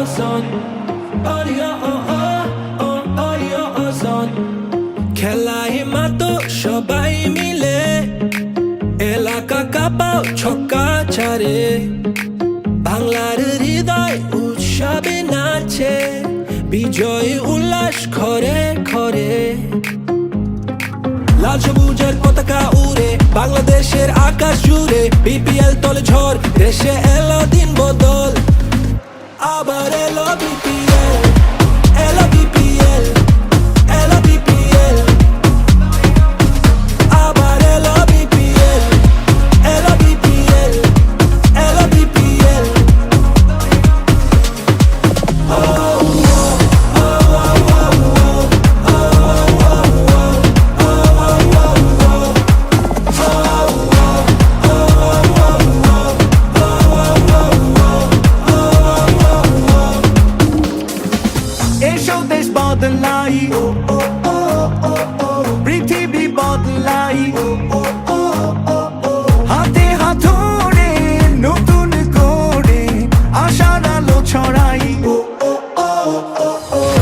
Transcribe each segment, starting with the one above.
son. Son. খেলায় মাতো সবাই মিলে এলাকা কাঁপাও ছক্কা ছাড়ে বাংলার হৃদয় উৎসবে নাচে বিজয় উল্লাস ঘরে ঘরে লাল সবুজের পতাকা উড়ে বাংলাদেশের আকাশ জুড়ে বিপিএল তলে ঝড় দেশে এলো দিন বদল আবার এলো বিপিএল এলো বিপিএল এলো বিপিএল আবার এলো বিপিএল এলো বিপিএল এলো বিপিএল এসো দেশ বদলাই পৃথিবী বদলাই হাতে হাত ধরে নতুন করে আশার আলো ছড়াই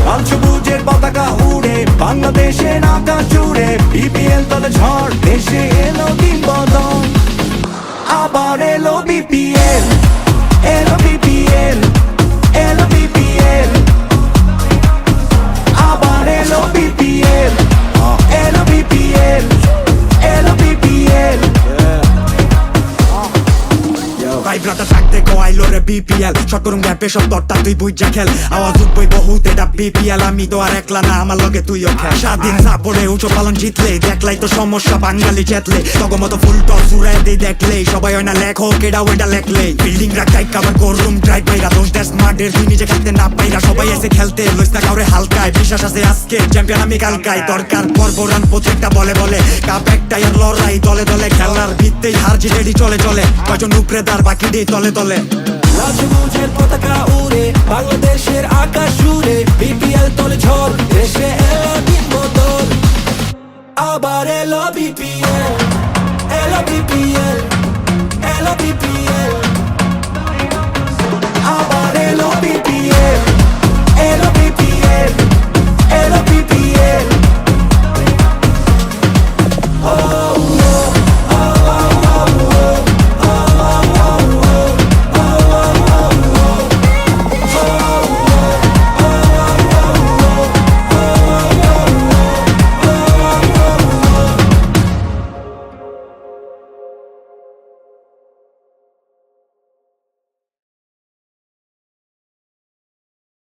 লাল সবুজের পতাকা উড়ে বাংলাদেশের আকাশ জুড়ে বিপিএল তলে ঝড় দেশে এলো দিন বদল আবার এলো বিপিএল এলো বিপিএল এলো বিপিএল আবার এলো বিপিএল এলো বিপিএল এলো বিপিএল ভাই ব্রাদার থাকতে গোয়াইলো রে বিপিএল শর্ট করুন গ্যাপে সব দরটা তুই বুঝা খেল আওয়াজ উঠবই বহুত এটা বিপিএল আমি তো আর একলা না আমার লগে তুইও খেল স্বাধীন না পড়ে উঁচু পালন জিতলে দেখলাই তো সমস্যা বাঙালি চেতলে তগমতো ফুল টস উড়াই দিয়ে দেখলে সবাই হয় না লেখক এটা ওইটা লেখলে বিল্ডিং রাখাই কাবার করুম ড্রাইভ বাইরা দোষ দেশ মাঠের তুই নিজে খেলতে না পাইরা সবাই এসে খেলতে লইস না কাউরে হালকায় বিশ্বাস আছে আজকে চ্যাম্পিয়ন আমি কালকায় দরকার পর্ব রান প্রত্যেকটা বলে বলে কাপ একটাই আর লড়াই দলে দলে খেলার ভিত্তেই হার জিতেডি চলে চলে কয়জন উপরে দার বাকি দিয়ে তলে তলে লাল সবুজের পতাকা উড়ে বাংলাদেশের আকাশ জুড়ে বিপিএল তলে ঝড় দেশে এলো দিন বদল আবার এলো বিপিএল এলো বিপিএল এলো বিপিএল